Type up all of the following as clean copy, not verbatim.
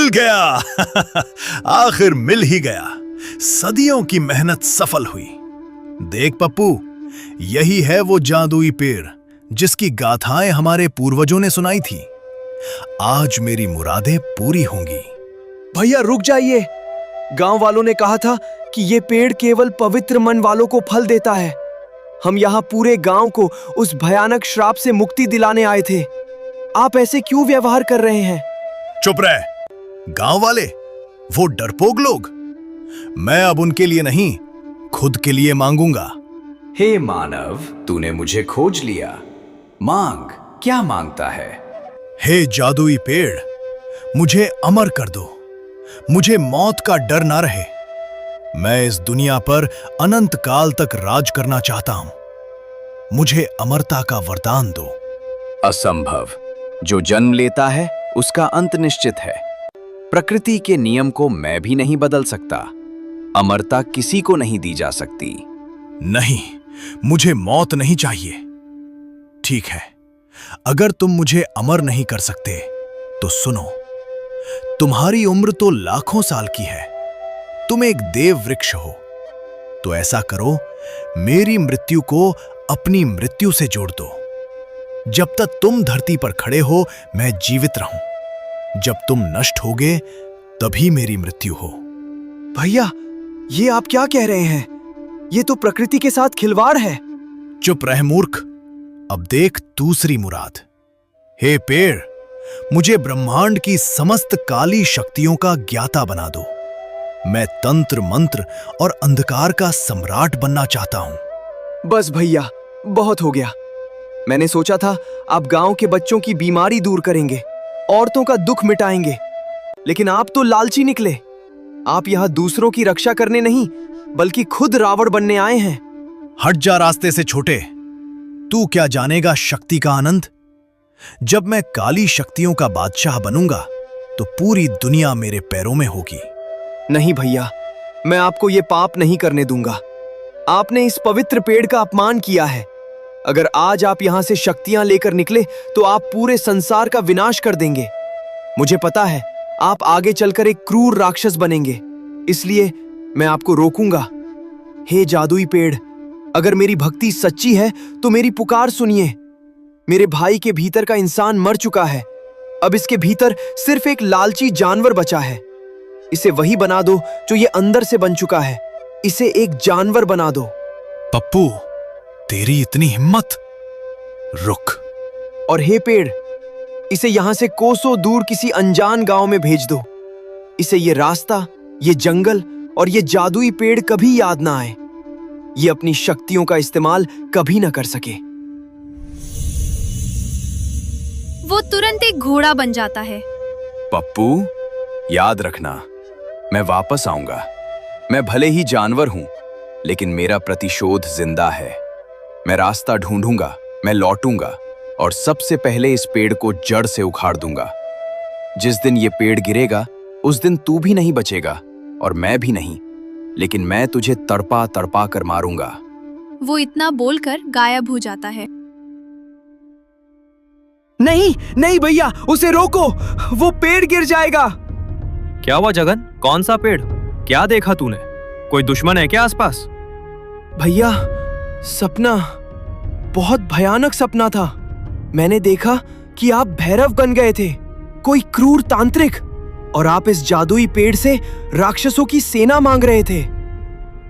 मिल गया। आखिर मिल ही गया। सदियों की मेहनत सफल हुई। देख पप्पू, यही है वो जादुई पेड़ जिसकी गाथाएं हमारे पूर्वजों ने सुनाई थी। आज मेरी मुरादें पूरी होंगी। भैया रुक जाइए। गांव वालों ने कहा था कि ये पेड़ केवल पवित्र मन वालों को फल देता है। हम यहाँ पूरे गांव को उस भयानक श्राप से मुक्ति दिलाने आए थे। आप ऐसे क्यों व्यवहार कर रहे हैं? चुप रह। गांव वाले, वो डरपोक लोग। मैं अब उनके लिए नहीं, खुद के लिए मांगूंगा। हे मानव, तूने मुझे खोज लिया। मांग, क्या मांगता है? हे जादुई पेड़, मुझे अमर कर दो। मुझे मौत का डर ना रहे। मैं इस दुनिया पर अनंत काल तक राज करना चाहता हूं। मुझे अमरता का वरदान दो। असंभव। जो जन्म लेता है उसका अंत निश्चित है। प्रकृति के नियम को मैं भी नहीं बदल सकता। अमरता किसी को नहीं दी जा सकती। नहीं, मुझे मौत नहीं चाहिए। ठीक है, अगर तुम मुझे अमर नहीं कर सकते तो सुनो। तुम्हारी उम्र तो लाखों साल की है। तुम एक देव वृक्ष हो। तो ऐसा करो, मेरी मृत्यु को अपनी मृत्यु से जोड़ दो। जब तक तुम धरती पर खड़े हो, मैं जीवित रहूं। जब तुम नष्ट होगे, तभी मेरी मृत्यु हो। भैया, ये आप क्या कह रहे हैं? ये तो प्रकृति के साथ खिलवाड़ है। चुप रह मूर्ख। अब देख दूसरी मुराद। हे पेड़, मुझे ब्रह्मांड की समस्त काली शक्तियों का ज्ञाता बना दो। मैं तंत्र मंत्र और अंधकार का सम्राट बनना चाहता हूं। बस भैया, बहुत हो गया। मैंने सोचा था आप गांव के बच्चों की बीमारी दूर करेंगे, औरतों का दुख मिटाएंगे, लेकिन आप तो लालची निकले। आप यहां दूसरों की रक्षा करने नहीं, बल्कि खुद रावण बनने आए हैं। हट जा रास्ते से छोटे। तू क्या जानेगा शक्ति का आनंद? जब मैं काली शक्तियों का बादशाह बनूंगा तो पूरी दुनिया मेरे पैरों में होगी। नहीं भैया, मैं आपको ये पाप नहीं करने दूंगा। आपने इस पवित्र पेड़ का अपमान किया है। अगर आज आप यहां से शक्तियां लेकर निकले तो आप पूरे संसार का विनाश कर देंगे। मुझे पता है आप आगे चलकर एक क्रूर राक्षस बनेंगे, इसलिए मैं आपको रोकूंगा। हे जादुई पेड़, अगर मेरी भक्ति सच्ची है तो मेरी पुकार सुनिए। मेरे भाई के भीतर का इंसान मर चुका है। अब इसके भीतर सिर्फ एक लालची जानवर बचा है। इसे वही बना दो जो ये अंदर से बन चुका है। इसे एक जानवर बना दो। पप्पू, तेरी इतनी हिम्मत? रुक। और हे पेड़, इसे यहां से कोसों दूर किसी अनजान गांव में भेज दो। इसे ये रास्ता, ये जंगल और ये जादुई पेड़ कभी याद ना आए। ये अपनी शक्तियों का इस्तेमाल कभी ना कर सके। वो तुरंत एक घोड़ा बन जाता है। पप्पू, याद रखना, मैं वापस आऊंगा। मैं भले ही जानवर हूं, लेकिन मेरा प्रतिशोध जिंदा है। मैं रास्ता ढूंढूंगा, मैं लौटूंगा और सबसे पहले इस पेड़ को जड़ से उखाड़ दूंगा। जिस दिन ये पेड़ गिरेगा, उस दिन तू भी नहीं बचेगा और मैं भी नहीं, लेकिन मैं तुझे तड़पा तड़पा कर मारूंगा। वो इतना बोलकर गायब हो जाता है। नहीं नहीं भैया, उसे रोको, वो पेड़ गिर जाएगा। क्या हुआ जगन? कौन सा पेड़? क्या देखा तूने? कोई दुश्मन है क्या आसपास? भैया, सपना, बहुत भयानक सपना था। मैंने देखा कि आप भैरव बन गए थे, कोई क्रूर तांत्रिक, और आप इस जादुई पेड़ से राक्षसों की सेना मांग रहे थे।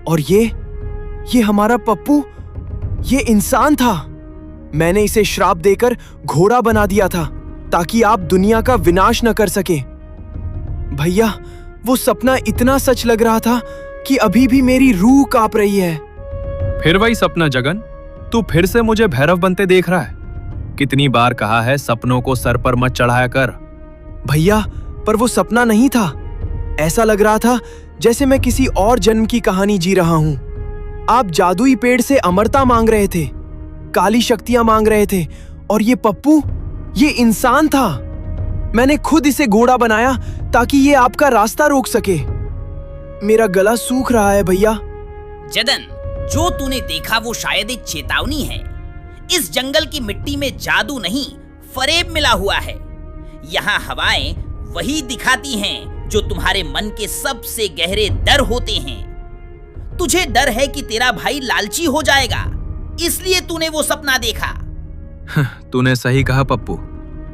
और ये हमारा पप्पू, ये इंसान था। मैंने इसे श्राप देकर घोड़ा बना दिया था ताकि आप दुनिया का विनाश न कर सके। भैया, वो सपना इतना सच लग रहा था कि अभी भी मेरी रूह कांप रही है। फिर वही सपना जगन? तू फिर से मुझे भैरव बनते देख रहा है? कितनी बार कहा है सपनों को सर पर मत चढ़ाया कर। भैया, पर वो सपना नहीं था। ऐसा लग रहा था जैसे मैं किसी और जन्म की कहानी जी रहा हूं। आप जादुई पेड़ से अमरता मांग रहे थे, काली शक्तियां मांग रहे थे, और ये पप्पू, ये इंसान था। मैंने खुद इसे घोड़ा बनाया ताकि ये आपका रास्ता रोक सके। मेरा गला सूख रहा है भैया। जदन, जो तूने देखा वो शायद एक चेतावनी है। इस जंगल की मिट्टी में जादू नहीं, फरेब मिला हुआ है। यहाँ हवाएं वही दिखाती हैं जो तुम्हारे मन के सबसे गहरे डर होते हैं। तुझे डर है कि तेरा भाई लालची हो जाएगा, इसलिए तूने वो सपना देखा। तूने सही कहा पप्पू,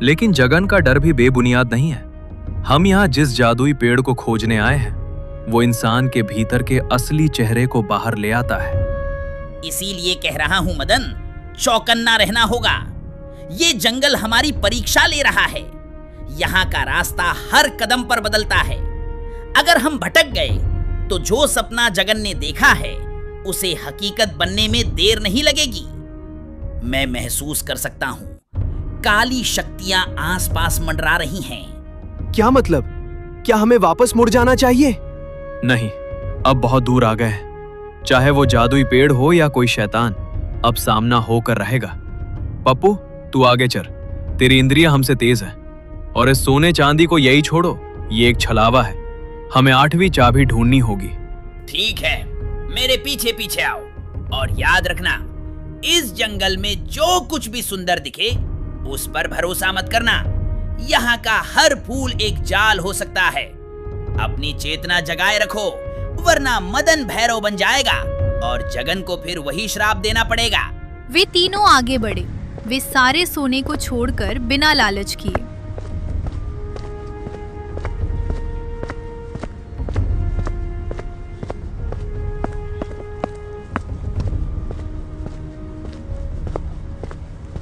लेकिन जगन का डर भी बेबुनियाद नहीं है। हम यहाँ जिस जादुई पेड़ को खोजने आए हैं, वो इंसान के भीतर के असली चेहरे को बाहर ले आता है। इसीलिए कह रहा हूं मदन, चौकन्ना रहना होगा। ये जंगल हमारी परीक्षा ले रहा है। यहाँ का रास्ता हर कदम पर बदलता है। अगर हम भटक गए तो जो सपना जगन ने देखा है उसे हकीकत बनने में देर नहीं लगेगी। मैं महसूस कर सकता हूँ, काली शक्तियां आसपास मंडरा रही हैं। क्या मतलब? क्या हमें वापस मुड़ जाना चाहिए? नहीं, अब बहुत दूर आ गए हैं। चाहे वो जादुई पेड़ हो या कोई शैतान, अब सामना होकर रहेगा। पप्पू, तू आगे चल। तेरी इंद्रियां हमसे तेज है। और इस सोने चांदी को यही छोड़ो, ये एक छलावा है। हमें 8वीं चाबी ढूंढनी होगी। ठीक है, मेरे पीछे पीछे आओ। और याद रखना, इस जंगल में जो कुछ भी सुंदर दिखे उस पर भरोसा मत करना। यहाँ का हर फूल एक जाल हो सकता है। अपनी चेतना जगाए रखो, वरना मदन भैरव बन जाएगा और जगन को फिर वही श्राप देना पड़ेगा। वे तीनों आगे बढ़े। वे सारे सोने को छोड़कर बिना लालच किए।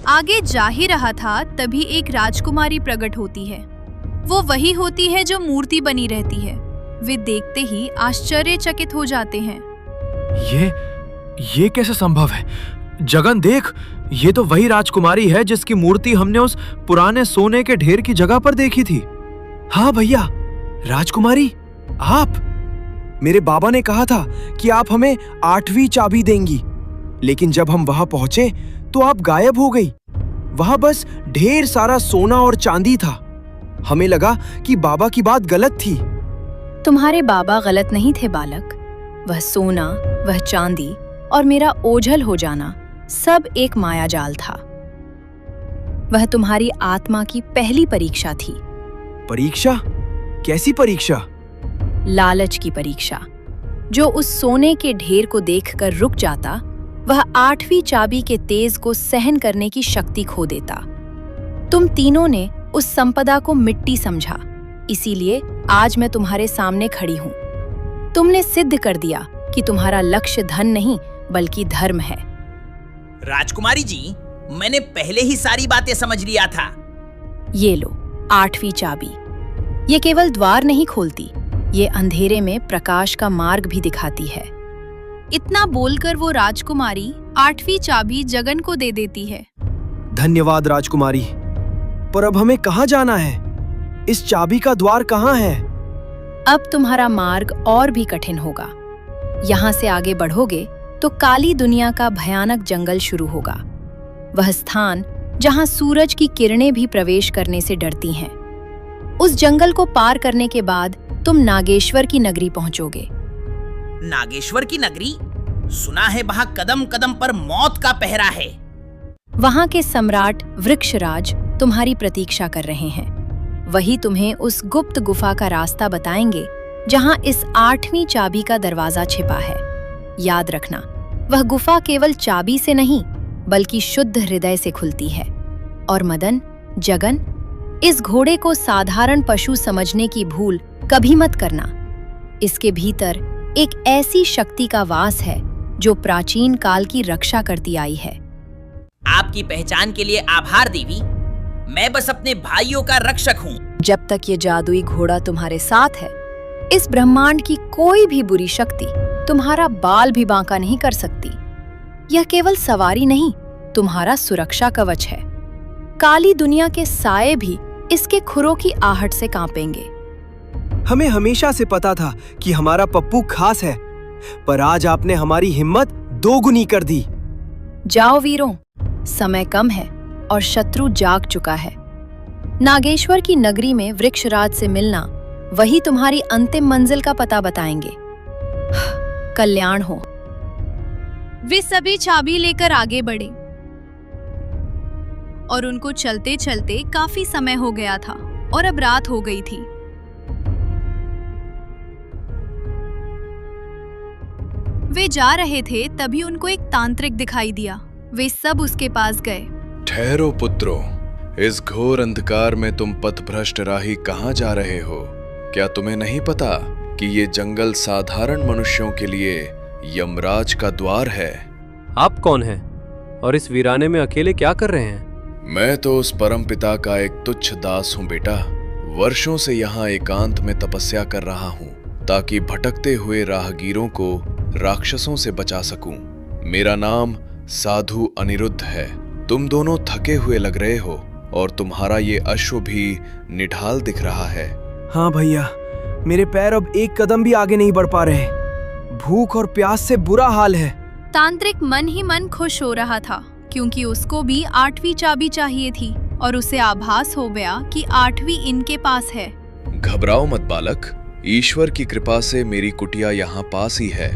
आगे जा ही रहा था, तभी एक राजकुमारी प्रकट होती है। वो वही होती है जो मूर्ति बनी रहती है। वे देखते ही आश्चर्यचकित हो जाते हैं। ये कैसे संभव है? जगन देख, ये तो वही राजकुमारी है जिसकी मूर्ति हमने उस पुराने सोने के ढेर की जगह पर देखी थी। हाँ भैया, राजकुमारी आप। मेरे बाबा ने कहा था कि आप हमें 8वीं चाबी देंगी, लेकिन जब हम वहां पहुंचे तो आप गायब हो गई। वहां बस ढेर सारा सोना और चांदी था। हमें लगा कि बाबा की बात गलत थी। तुम्हारे बाबा गलत नहीं थे बालक। वह सोना, वह चांदी और मेरा ओझल हो जाना सब एक मायाजाल था। वह तुम्हारी आत्मा की पहली परीक्षा थी। परीक्षा? कैसी परीक्षा? लालच की परीक्षा। जो उस सोने के ढेर को देखकर रुक जाता, वह 8वीं चाबी के तेज को सहन करने की शक्ति खो देता। तुम तीनों ने उस संपदा को मिट्टी समझा, इसीलिए आज मैं तुम्हारे सामने खड़ी हूँ। तुमने सिद्ध कर दिया कि तुम्हारा लक्ष्य धन नहीं बल्कि धर्म है। राजकुमारी जी, मैंने पहले ही सारी बातें समझ लिया था। ये लो 8वीं चाबी। ये केवल द्वार नहीं खोलती, ये अंधेरे में प्रकाश का मार्ग भी दिखाती है। इतना बोलकर वो राजकुमारी 8वीं चाबी जगन को दे देती है। धन्यवाद राजकुमारी। पर अब हमें कहाँ जाना है? इस चाबी का द्वार कहाँ है? अब तुम्हारा मार्ग और भी कठिन होगा। यहाँ से आगे बढ़ोगे तो काली दुनिया का भयानक जंगल शुरू होगा। वह स्थान जहाँ सूरज की किरणें भी प्रवेश करने से डरती हैं। उस जंगल को पार करने के बाद तुम नागेश्वर की नगरी पहुंचोगे। नागेश्वर की नगरी? सुना है वहां कदम कदम पर मौत का पहरा है। वहां के सम्राट वृक्षराज तुम्हारी प्रतीक्षा कर रहे हैं। वही तुम्हें उस गुप्त गुफा का रास्ता बताएंगे जहां इस 8वीं चाबी का दरवाजा छिपा है। याद रखना, वह गुफा केवल चाबी से नहीं बल्कि शुद्ध हृदय से खुलती है। और मदन, जगन, इस घोड़े को साधारण पशु समझने की भूल कभी मत करना। इसके भीतर एक ऐसी शक्ति का वास है जो प्राचीन काल की रक्षा करती आई है। आपकी पहचान के लिए आभार देवी। मैं बस अपने भाइयों का रक्षक हूँ। जब तक ये जादुई घोड़ा तुम्हारे साथ है, इस ब्रह्मांड की कोई भी बुरी शक्ति तुम्हारा बाल भी बांका नहीं कर सकती। यह केवल सवारी नहीं, तुम्हारा सुरक्षा कवच है। काली दुनिया के साए भी इसके खुरों की आहट से कांपेंगे। हमें हमेशा से पता था कि हमारा पप्पू खास है, पर आज आपने हमारी हिम्मत दोगुनी कर दी। जाओ वीरों, समय कम है और शत्रु जाग चुका है। नागेश्वर की नगरी में वृक्षराज से मिलना वही तुम्हारी अंतिम मंजिल का पता बताएंगे। कल्याण हो। वे सभी चाबी लेकर आगे बढ़े और उनको चलते चलते काफी समय हो गया था। और अब रात हो गई थी। वे जा रहे थे तभी उनको एक तांत्रिक दिखाई दिया। वे सब उसके पास गए। ठहरो पुत्रो, इस घोर अंधकार में तुम पथभ्रष्ट राही कहाँ जा रहे हो? क्या तुम्हें नहीं पता कि ये जंगल साधारण मनुष्यों के लिए यमराज का द्वार है? आप कौन हैं और इस वीराने में अकेले क्या कर रहे हैं? मैं तो उस परमपिता का एक तुच्छ दास हूँ बेटा। वर्षों से यहाँ एकांत में तपस्या कर रहा हूँ ताकि भटकते हुए राहगीरों को राक्षसों से बचा सकूं। मेरा नाम साधु अनिरुद्ध है। तुम दोनों थके हुए लग रहे हो और तुम्हारा ये अश्व भी निढाल दिख रहा है। हाँ भैया, मेरे पैर अब एक कदम भी आगे नहीं बढ़ पा रहे। भूख और प्यास से बुरा हाल है। तांत्रिक मन ही मन खुश हो रहा था क्योंकि उसको भी 8वीं चाबी चाहिए थी और उसे आभास हो गया कि 8वीं इनके पास है। घबराओ मत बालक, ईश्वर की कृपा से मेरी कुटिया यहाँ पास ही है।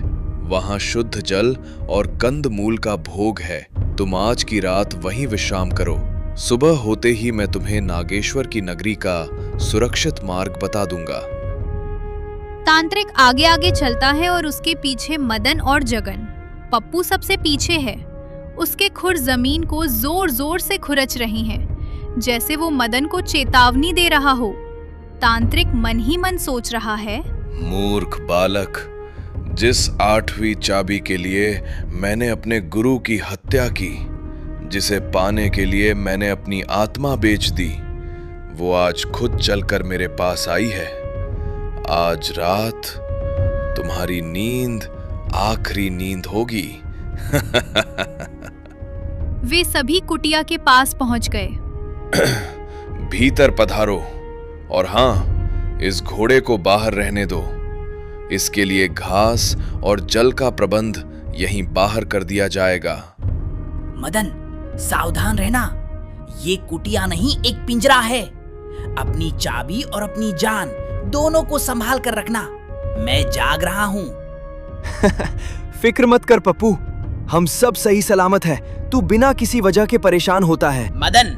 वहाँ शुद्ध जल और कंद मूल का भोग है। तुम आज की रात वहीं विश्राम करो। सुबह होते ही मैं तुम्हें नागेश्वर की नगरी का सुरक्षित मार्ग बता दूंगा। तांत्रिक आगे आगे चलता है और उसके पीछे मदन और जगन। पप्पू सबसे पीछे है। उसके खुर जमीन को जोर जोर से खुरच रही हैं, जैसे वो मदन को चेतावनी दे रहा हो। तांत्रिक मन ही मन सोच रहा है, मूर्ख बालक, जिस 8वीं चाबी के लिए मैंने अपने गुरु की हत्या की, जिसे पाने के लिए मैंने अपनी आत्मा बेच दी, वो आज खुद चलकर मेरे पास आई है। आज रात तुम्हारी नींद आखिरी नींद होगी। वे सभी कुटिया के पास पहुंच गए। भीतर पधारो और हाँ, इस घोड़े को बाहर रहने दो। इसके लिए घास और जल का प्रबंध यहीं बाहर कर दिया जाएगा। मदन, सावधान रहना। ये कुटिया नहीं, एक पिंजरा है। अपनी चाबी और अपनी जान दोनों को संभाल कर रखना। मैं जाग रहा हूँ। फिक्र मत कर पप्पू, हम सब सही सलामत है। तू बिना किसी वजह के परेशान होता है। मदन,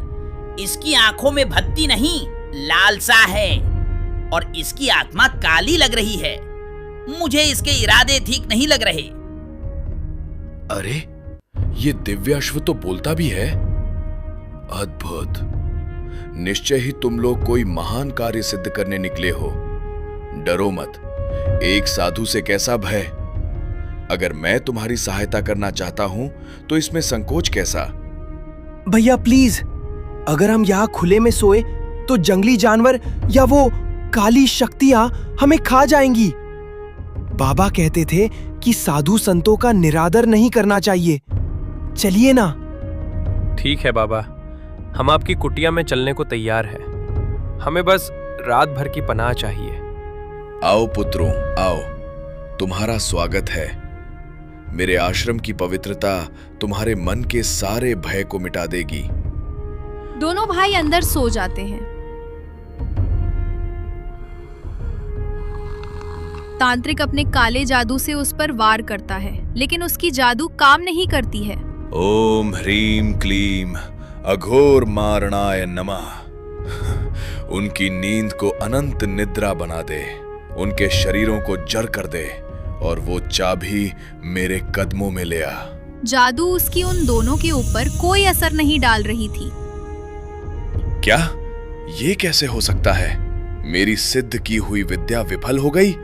इसकी आंखों में भक्ति नहीं, लालसा है और इसकी आत्मा काली लग रही है। मुझे इसके इरादे ठीक नहीं लग रहे। अरे, ये दिव्याश्व तो बोलता भी है। अद्भुत। निश्चय ही तुम लोग कोई महान कार्य सिद्ध करने निकले हो। डरो मत। एक साधु से कैसा भय। अगर मैं तुम्हारी सहायता करना चाहता हूं तो इसमें संकोच कैसा? भैया प्लीज, अगर हम यहाँ खुले में सोए तो जंगली जानवर या वो काली शक्तियां हमें खा जाएंगी। बाबा कहते थे कि साधु संतों का निरादर नहीं करना चाहिए। चलिए ना। ठीक है बाबा, हम आपकी कुटिया में चलने को तैयार है। हमें बस रात भर की पनाह चाहिए। आओ पुत्रों, आओ। तुम्हारा स्वागत है। मेरे आश्रम की पवित्रता तुम्हारे मन के सारे भय को मिटा देगी। दोनों भाई अंदर सो जाते हैं। तांत्रिक अपने काले जादू से उस पर वार करता है, लेकिन उसकी जादू काम नहीं करती है। ओम ह्रीम क्लीम अघोर मारणाय नमः। उनकी नींद को अनंत निद्रा बना दे, उनके शरीरों को जड़ कर दे और वो चाबी मेरे कदमों में ले आ। जादू उसकी उन दोनों के ऊपर कोई असर नहीं डाल रही थी। क्या? ये कैसे हो सकता है? मेरी सिद्ध की हुई विद्या विफल हो गई।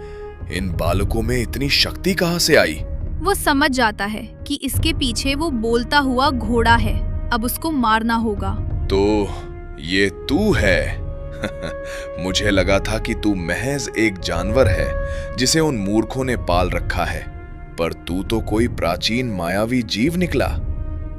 इन बालकों में इतनी शक्ति कहां से आई? वो समझ जाता है कि इसके पीछे वो बोलता हुआ घोड़ा है। अब उसको मारना होगा। तो ये तू है? मुझे लगा था कि तू महज एक जानवर है जिसे उन मूर्खों ने पाल रखा है, पर तू तो कोई प्राचीन मायावी जीव निकला।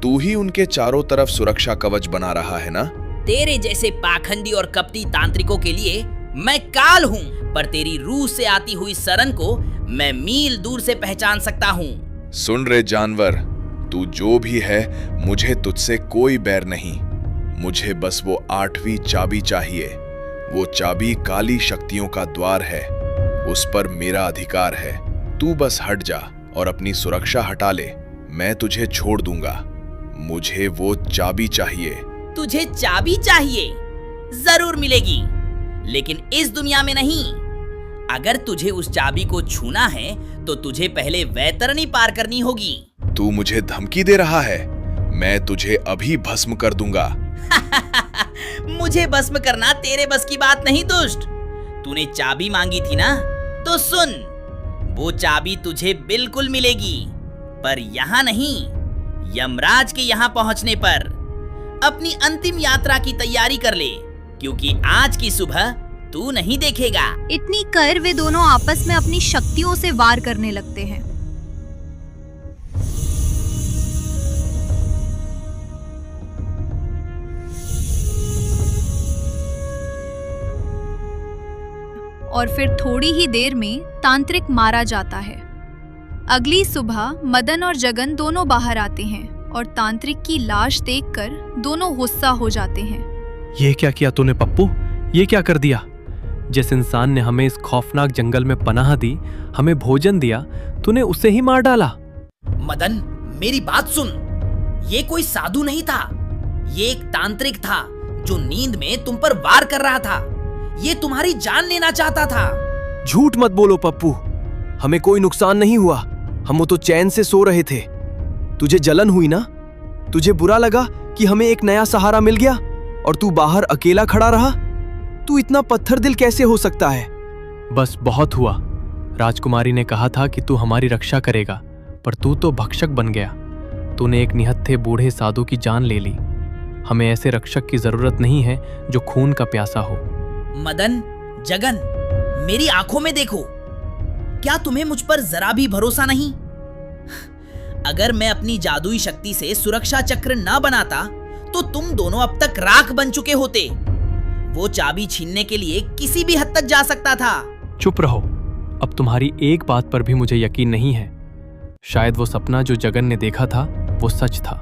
तू ही उनके चारों तरफ सुरक्षा कवच बना रहा है ना? तेरे जैसे पाखंडी और कपटी तांत्रिकों के लिए मैं काल हूँ, पर तेरी रूह से आती हुई सरन को मैं मील दूर से पहचान सकता हूँ। सुन रे जानवर, तू जो भी है, मुझे तुझसे कोई बैर नहीं। मुझे बस वो 8वीं चाबी चाहिए। वो चाबी काली शक्तियों का द्वार है। उस पर मेरा अधिकार है। तू बस हट जा और अपनी सुरक्षा हटा ले। मैं तुझे छोड़ दूंगा। मुझे वो चाबी चाहिए। तुझे चाबी चाहिए? जरूर मिलेगी। लेकिन इस दुनिया में नहीं। अगर तुझे उस चाबी को छूना है तो तुझे पहले वैतरणी पार करनी होगी। तू मुझे धमकी दे रहा है? मैं तुझे अभी भस्म कर दूंगा। मुझे भस्म करना तेरे बस की बात नहीं दुष्ट। तूने चाबी मांगी थी ना, तो सुन, वो चाबी तुझे बिल्कुल मिलेगी, पर यहाँ नहीं, यमराज के यहाँ पहुंचने पर। अपनी अंतिम यात्रा की तैयारी कर ले, क्योंकि आज की सुबह तू नहीं देखेगा। इतनी कर वे दोनों आपस में अपनी शक्तियों से वार करने लगते हैं। और फिर थोड़ी ही देर में तांत्रिक मारा जाता है। अगली सुबह मदन और जगन दोनों बाहर आते हैं और तांत्रिक की लाश देखकर दोनों गुस्सा हो जाते हैं। ये क्या किया तूने पप्पू? ये क्या कर दिया? जिस इंसान ने हमें इस खौफनाक जंगल में पनाह दी, हमें भोजन दिया, तूने उसे ही मार डाला। मदन, मेरी बात सुन। ये कोई साधु नहीं था, ये एक तांत्रिक था जो नींद में तुम पर वार कर रहा था। ये तुम्हारी जान लेना चाहता था। झूठ मत बोलो पप्पू, हमें कोई नुकसान नहीं हुआ। हम तो चैन से सो रहे थे। तुझे जलन हुई ना? तुझे बुरा लगा कि हमें एक नया सहारा मिल गया और तू बाहर अकेला खड़ा रहा? तू इतना पत्थर दिल कैसे हो सकता है? बस बहुत हुआ। राजकुमारी ने कहा था कि तू हमारी रक्षा करेगा, पर तू तो भक्षक बन गया। तूने एक निहत्थे बूढ़े साधु की जान ले ली। हमें ऐसे रक्षक की जरूरत नहीं है जो खून का प्यासा हो। मदन, जगन, मेरी आंखों में देखो। क्या तुम्हें मुझ पर जरा भी भरोसा नहीं? अगर मैं अपनी जादुई शक्ति से सुरक्षा चक्र ना बनाता तो तुम दोनों अब तक राख बन चुके होते। वो चाबी छीनने के लिए किसी भी हद तक जा सकता था। चुप रहो, अब तुम्हारी एक बात पर भी मुझे यकीन नहीं है। शायद वो सपना जो जगन ने देखा था वो सच था।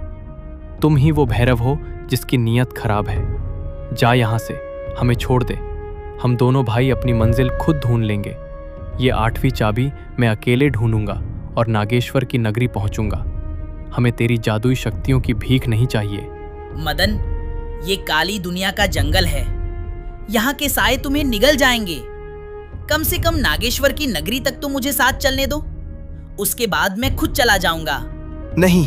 तुम ही वो भैरव हो जिसकी नीयत खराब है। जा यहाँ से, हमें छोड़ दे। हम दोनों भाई अपनी मंजिल खुद ढूंढ लेंगे। ये 8वीं चाबी मैं अकेले ढूंढूंगा और नागेश्वर की नगरी पहुंचूंगा। हमें तेरी जादुई शक्तियों की भीख नहीं चाहिए। मदन, ये काली दुनिया का जंगल है। यहाँ के साए तुम्हें निगल जाएंगे। कम से कम नागेश्वर की नगरी तक तो मुझे साथ चलने दो। उसके बाद मैं खुद चला जाऊंगा। नहीं,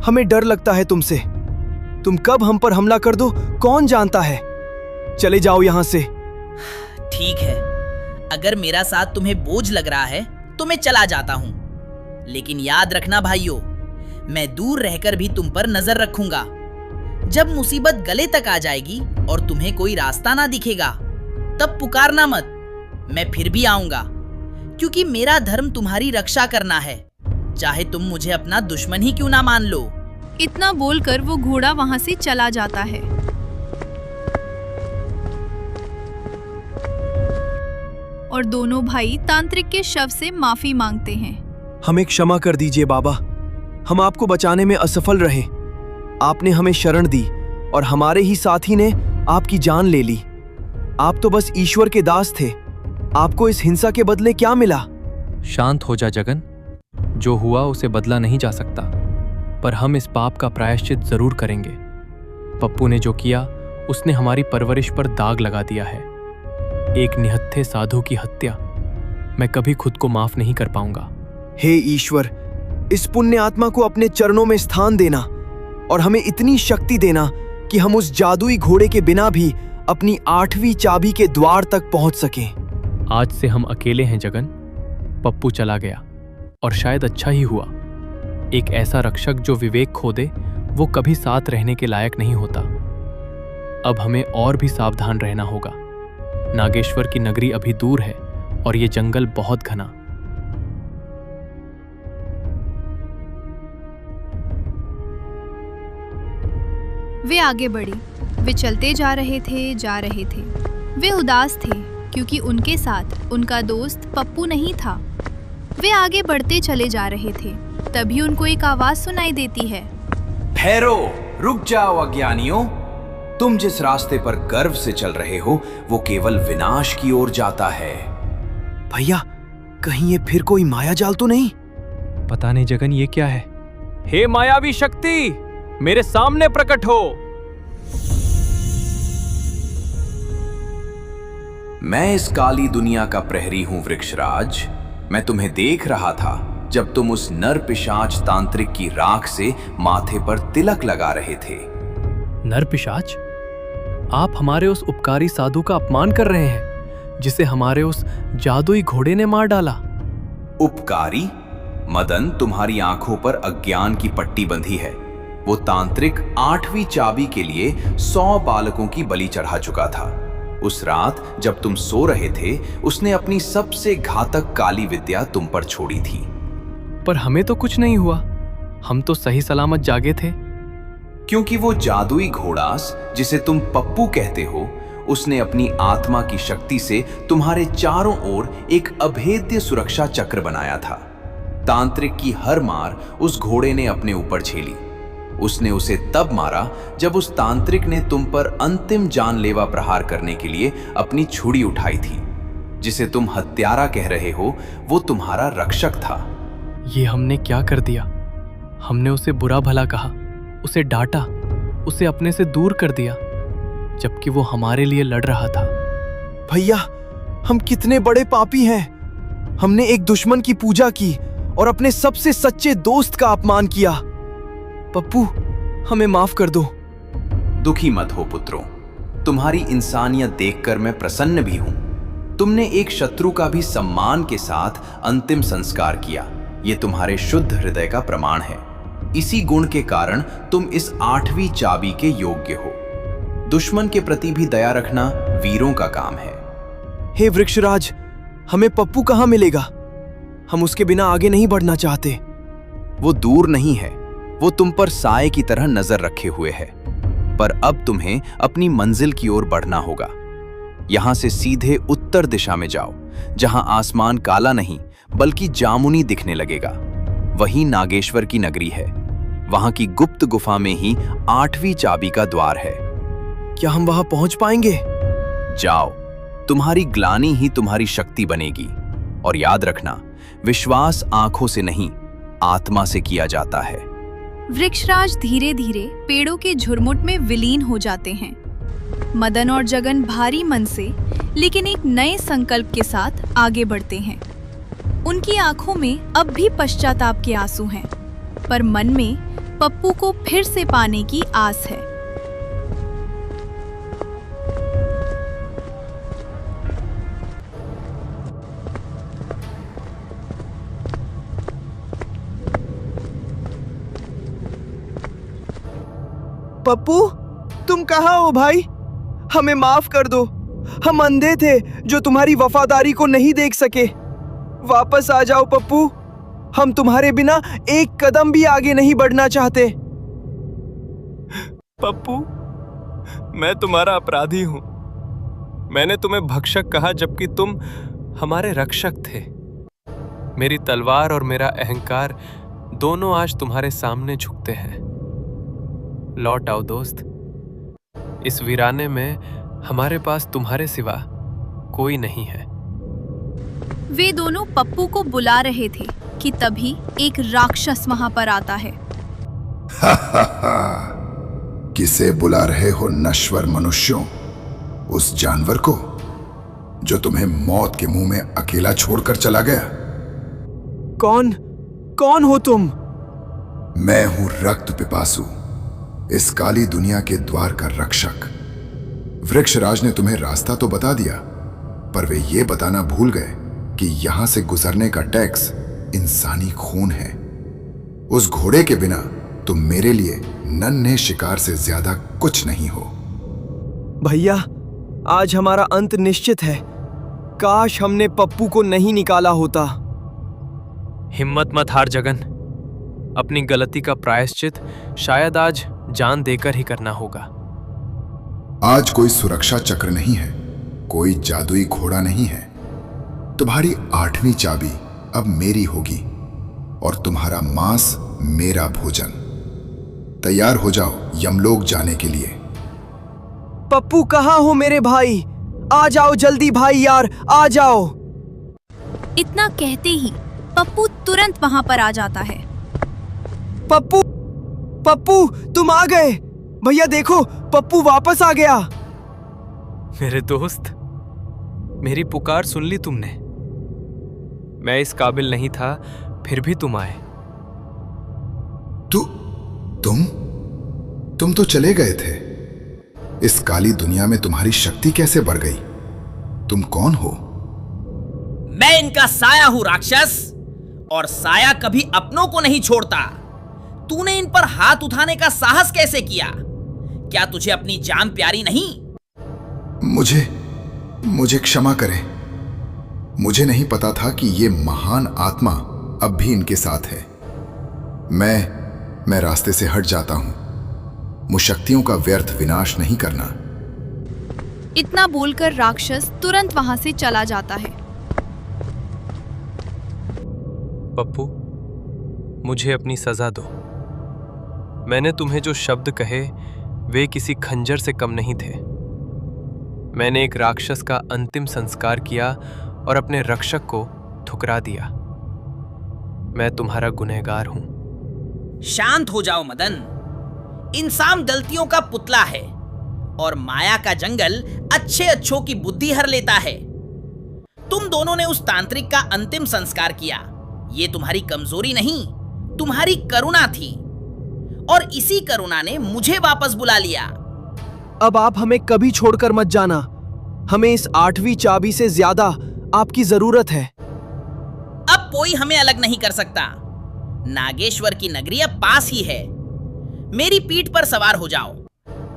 हमें डर लगता है तुमसे। तुम कब हम पर हमला कर दो कौन जानता है। चले जाओ यहाँ से। ठीक है, अगर मेरा साथ तुम्हें बोझ लग रहा है तो मैं चला जाता हूँ। लेकिन याद रखना भाइयों, मैं दूर रहकर भी तुम पर नजर रखूंगा। जब मुसीबत गले तक आ जाएगी और तुम्हें कोई रास्ता ना दिखेगा, तब पुकारना मत। मैं फिर भी आऊंगा, क्योंकि मेरा धर्म तुम्हारी रक्षा करना है, चाहे तुम मुझे अपना दुश्मन ही क्यों ना मान लो। इतना बोलकर वो घोड़ा वहां से चला जाता है। और दोनों भाई तांत्रिक के शव से माफी मांगते हैं। हमें क्षमा कर दीजिए बाबा, हम आपको बचाने में असफल रहे। आपने हमें शरण दी और हमारे ही साथी ने आपकी जान ले ली। आप तो बस ईश्वर के दास थे। आपको इस हिंसा के बदले क्या मिला? शांत हो जा जगन। जो हुआ उसे बदला नहीं जा सकता, पर हम इस पाप का प्रायश्चित जरूर करेंगे। पप्पू ने जो किया उसने हमारी परवरिश पर दाग लगा दिया है। एक निहत्थे साधु की हत्या मैं कभी खुद को माफ नहीं कर पाऊंगा। हे ईश्वर, इस पुण्य आत्मा को अपने चरणों में स्थान देना और हमें इतनी शक्ति देना कि हम उस जादुई घोड़े के बिना भी अपनी 8वीं चाबी के द्वार तक पहुंच सकें। आज से हम अकेले हैं जगन। पप्पू चला गया और शायद अच्छा ही हुआ। एक ऐसा रक्षक जो विवेक खो दे वो कभी साथ रहने के लायक नहीं होता। अब हमें और भी सावधान रहना होगा। नागेश्वर की नगरी अभी दूर है और ये जंगल बहुत घना। वे आगे बढ़ी। वे चलते जा रहे थे। वे उदास थे क्योंकि उनके साथ उनका दोस्त पप्पू नहीं था। वे आगे बढ़ते चले जा रहे थे, तभी उनको एक आवाज सुनाई देती है। ठहरो, रुक जाओ अज्ञानियों। तुम जिस रास्ते पर गर्व से चल रहे हो वो केवल विनाश की ओर जाता है। भैया, कहीं ये फिर कोई माया जाल तो नहीं? पता नहीं जगन, ये क्या है? हे मायावी शक्ति, मेरे सामने प्रकट हो। मैं इस काली दुनिया का प्रहरी हूं वृक्षराज। मैं तुम्हें देख रहा था जब तुम उस नर पिशाच तांत्रिक की राख से माथे पर तिलक लगा रहे थे। नर पिशाच? आप हमारे उस उपकारी साधु का अपमान कर रहे हैं जिसे हमारे उस जादुई घोड़े ने मार डाला। उपकारी? मदन, तुम्हारी आंखों पर अज्ञान की पट्टी बंधी है। वो तांत्रिक 8वीं चाबी के लिए 100 बालकों की बलि चढ़ा चुका था। उस रात जब तुम सो रहे थे, उसने अपनी सबसे घातक काली विद्या तुम पर छोड़ी थी। पर हमें तो कुछ नहीं हुआ, हम तो सही सलामत जागे थे। क्योंकि वो जादुई घोड़ास जिसे तुम पप्पू कहते हो, उसने अपनी आत्मा की शक्ति से तुम्हारे चारों ओर एक अभेद्य सुरक्षा चक्र बनाया था। तांत्रिक की हर मार उस घोड़े ने अपने ऊपर झेली। उसने उसे तब मारा जब उस तांत्रिक ने तुम पर अंतिम जानलेवा प्रहार करने के लिए अपनी छुरी उठाई थी। जिसे तुम हत्यारा कह रहे हो, वो तुम्हारा रक्षक था। ये हमने क्या कर दिया? हमने उसे बुरा भला कहा, उसे डांटा, उसे अपने से दूर कर दिया, जबकि वो हमारे लिए लड़ रहा था। भैया, हम कितने बड़े पापी हैं। हमने एक दुश्मन की पूजा की और अपने सबसे सच्चे दोस्त का अपमान किया। पप्पू, हमें माफ कर दो। दुखी मत हो पुत्रों, तुम्हारी इंसानियत देखकर मैं प्रसन्न भी हूं। तुमने एक शत्रु का भी सम्मान के साथ अंतिम संस्कार किया। ये तुम्हारे शुद्ध हृदय का प्रमाण है। इसी गुण के कारण तुम इस 8वीं चाबी के योग्य हो। दुश्मन के प्रति भी दया रखना वीरों का काम है। हे वृक्षराज, हमें पप्पू कहाँ मिलेगा? हम उसके बिना आगे नहीं बढ़ना चाहते। वो दूर नहीं है, वो तुम पर साए की तरह नजर रखे हुए है। पर अब तुम्हें अपनी मंजिल की ओर बढ़ना होगा। यहां से सीधे उत्तर दिशा में जाओ, जहां आसमान काला नहीं बल्कि जामुनी दिखने लगेगा। वही नागेश्वर की नगरी है। वहां की गुप्त गुफा में ही 8वीं चाबी का द्वार है। क्या हम वहां पहुंच पाएंगे? जाओ, तुम्हारी ग्लानि ही तुम्हारी शक्ति बनेगी। और याद रखना, विश्वास आंखों से नहीं, आत्मा से किया जाता है। वृक्षराज धीरे धीरे पेड़ों के झुरमुट में विलीन हो जाते हैं। मदन और जगन भारी मन से लेकिन एक नए संकल्प के साथ आगे बढ़ते हैं। उनकी आंखों में अब भी पश्चाताप के आंसू हैं, पर मन में पप्पू को फिर से पाने की आस है। पप्पू, तुम कहाँ हो भाई? हमें माफ कर दो। हम अंधे थे जो तुम्हारी वफादारी को नहीं देख सके। वापस आ जाओ पप्पू, हम तुम्हारे बिना एक कदम भी आगे नहीं बढ़ना चाहते। पप्पू, मैं तुम्हारा अपराधी हूं। मैंने तुम्हें भक्षक कहा जबकि तुम हमारे रक्षक थे। मेरी तलवार और मेरा अहंकार दोनों आज तुम्हारे सामने झुकते हैं। लौट आओ दोस्त। इस वीराने में हमारे पास तुम्हारे सिवा कोई नहीं है। वे दोनों पप्पू को बुला रहे थे कि तभी एक राक्षस वहां पर आता है। किसे बुला रहे हो नश्वर मनुष्यों? उस जानवर को जो तुम्हें मौत के मुंह में अकेला छोड़कर चला गया? कौन हो तुम? मैं हूं रक्त पिपासु, इस काली दुनिया के द्वार का रक्षक। वृक्षराज ने तुम्हें रास्ता तो बता दिया, पर वे ये बताना भूल गए कि यहां से गुजरने का टैक्स इंसानी खून है। उस घोड़े के बिना तुम मेरे लिए नन्हे शिकार से ज्यादा कुछ नहीं हो। भैया, आज हमारा अंत निश्चित है। काश हमने पप्पू को नहीं निकाला होता। हिम्मत मत हार जगन। अपनी गलती का प्रायश्चित शायद आज जान देकर ही करना होगा। आज कोई सुरक्षा चक्र नहीं है, कोई जादुई घोड़ा नहीं है। तुम्हारी 8वीं चाबी अब मेरी होगी और तुम्हारा मांस मेरा भोजन। तैयार हो जाओ यमलोक जाने के लिए। पप्पू, कहाँ हो मेरे भाई? आ जाओ जल्दी भाई यार, आ जाओ। इतना कहते ही पप्पू तुरंत वहां पर आ जाता है। पप्पू, तुम आ गए। भैया देखो, पप्पू वापस आ गया। मेरे दोस्त, मेरी पुकार सुन ली तुमने। मैं इस काबिल नहीं था, फिर भी तुम आए। तुम तो चले गए थे। इस काली दुनिया में तुम्हारी शक्ति कैसे बढ़ गई? तुम कौन हो? मैं इनका साया हूं राक्षस, और साया कभी अपनों को नहीं छोड़ता। तूने इन पर हाथ उठाने का साहस कैसे किया? क्या तुझे अपनी जान प्यारी नहीं? मुझे क्षमा करें। मुझे नहीं पता था कि ये महान आत्मा अब भी इनके साथ है। मैं रास्ते से हट जाता हूं। मुशक्तियों का व्यर्थ विनाश नहीं करना। इतना बोलकर राक्षस तुरंत वहां से चला जाता है। पप्पू, मुझे अपनी सजा दो। मैंने तुम्हें जो शब्द कहे वे किसी खंजर से कम नहीं थे। मैंने एक राक्षस का अंतिम संस्कार किया और अपने रक्षक को ठुकरा दिया। मैं तुम्हारा गुनहगार हूं। शांत हो जाओ मदन। इंसान गलतियों का पुतला है, और माया का जंगल अच्छों की बुद्धि हर लेता है। तुम दोनों ने उस तांत्रिक का अंतिम संस्कार किया। ये तुम्हारी कमजोरी नहीं, तुम्हारी करुणा थी, और इसी करुणा ने मुझे वापस बुला लिया। अब आप हमें कभी छोड़कर मत जाना। हमें इस 8वीं चाबी से ज्यादा आपकी जरूरत है। अब कोई हमें अलग नहीं कर सकता। नागेश्वर की नगरी अब पास ही है। मेरी पीठ पर सवार हो जाओ।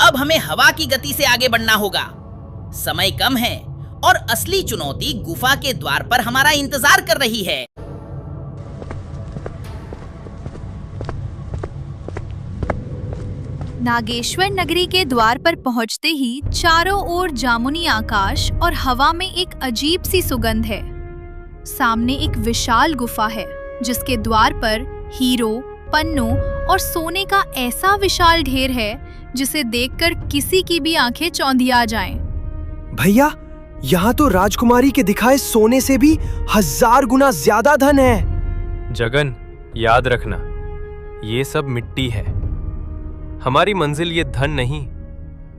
अब हमें हवा की गति से आगे बढ़ना होगा। समय कम है, और असली चुनौती गुफा के द्वार पर हमारा इंतजार कर रही है। नागेश्वर नगरी के द्वार पर पहुंचते ही चारों ओर जामुनी आकाश और हवा में एक अजीब सी सुगंध है। सामने एक विशाल गुफा है, जिसके द्वार पर हीरो, पन्नों और सोने का ऐसा विशाल ढेर है जिसे देखकर किसी की भी आंखें चौंधिया जाएं। भैया, यहाँ तो राजकुमारी के दिखाए सोने से भी 1000 गुना ज्यादा धन है। जगन, याद रखना, ये सब मिट्टी है। हमारी मंजिल ये धन नहीं,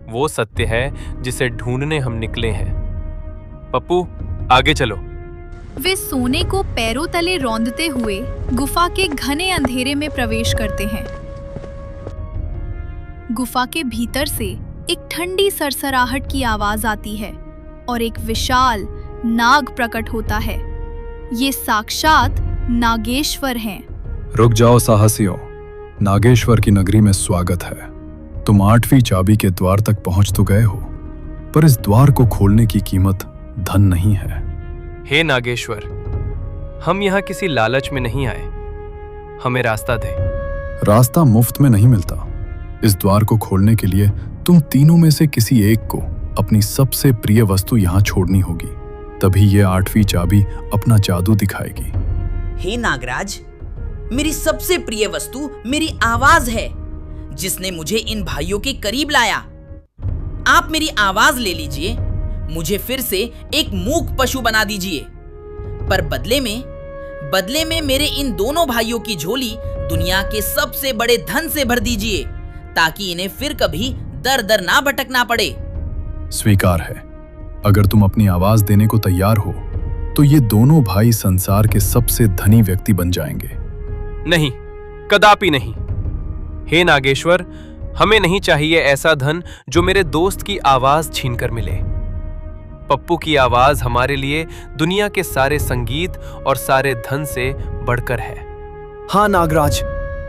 वो सत्य है जिसे ढूंढने हम निकले हैं। पप्पू, आगे चलो। वे सोने को पैरों तले रौंदते हुए गुफा के घने अंधेरे में प्रवेश करते हैं। गुफा के भीतर से एक ठंडी सरसराहट की आवाज आती है और एक विशाल नाग प्रकट होता है। ये साक्षात नागेश्वर हैं। रुक जाओ साहसियों, नागेश्वर की नगरी में स्वागत है। तुम 8वीं चाबी के द्वार तक पहुंच तो गए हो, पर इस द्वार को खोलने की कीमत धन नहीं है। हे नागेश्वर, हम यहाँ किसी लालच में नहीं आए। हमें रास्ता दे। रास्ता मुफ्त में नहीं मिलता। इस द्वार को खोलने के लिए तुम तीनों में से किसी एक को अपनी सबसे प्रिय वस्तु यहाँ छोड़नी होगी, तभी ये 8वीं चाबी अपना जादू दिखाएगी। हे नागराज, मेरी सबसे प्रिय वस्तु मेरी आवाज है, जिसने मुझे इन भाइयों के करीब लाया। आप मेरी आवाज ले लीजिए, मुझे फिर से एक मूक पशु बना दीजिए, पर बदले में मेरे इन दोनों भाइयों की झोली दुनिया के सबसे बड़े धन से भर दीजिए, ताकि इन्हें फिर कभी दर दर ना भटकना पड़े। स्वीकार है। अगर तुम अपनी आवाज देने को तैयार हो, तो ये दोनों भाई संसार के सबसे धनी व्यक्ति बन जाएंगे। नहीं, कदापि नहीं। हे नागेश्वर, हमें नहीं चाहिए ऐसा धन जो मेरे दोस्त की आवाज छीनकर मिले। पप्पू की आवाज हमारे लिए दुनिया के सारे संगीत और सारे धन से बढ़कर है। हाँ नागराज,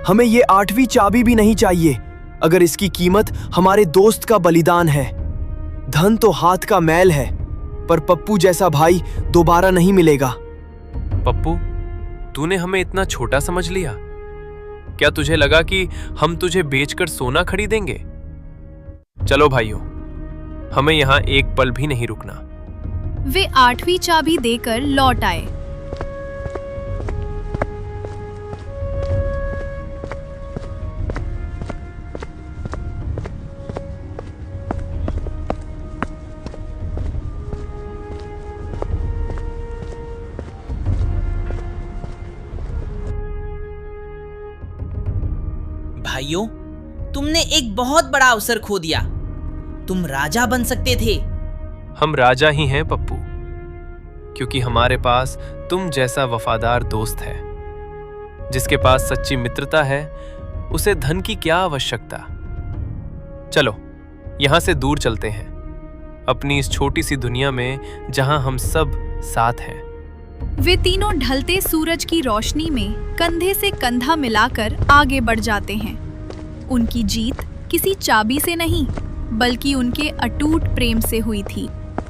हमें ये 8वीं चाबी भी नहीं चाहिए, अगर इसकी कीमत हमारे दोस्त का बलिदान है। धन तो हाथ का मैल है, पर पप्पू जैसा भाई दोबारा नहीं मिलेगा। पप्पू, तूने हमें इतना छोटा समझ लिया? क्या तुझे लगा कि हम तुझे बेचकर सोना खरीदेंगे? चलो भाइयों, हमें यहाँ एक पल भी नहीं रुकना। वे 8वीं चाबी देकर लौट आए। भाइयों, तुमने एक बहुत बड़ा अवसर खो दिया। तुम राजा बन सकते थे। हम राजा ही हैं पप्पू, क्योंकि हमारे पास तुम जैसा वफादार दोस्त है। जिसके पास सच्ची मित्रता है उसे धन की क्या आवश्यकता। चलो यहां से दूर चलते हैं, अपनी इस छोटी सी दुनिया में जहां हम सब साथ हैं। वे तीनों ढलते सूरज की रोशनी में कंधे से कंधा मिलाकर आगे बढ़ जाते हैं। उनकी जीत किसी चाबी से नहीं बल्कि उनके अटूट प्रेम से हुई थी।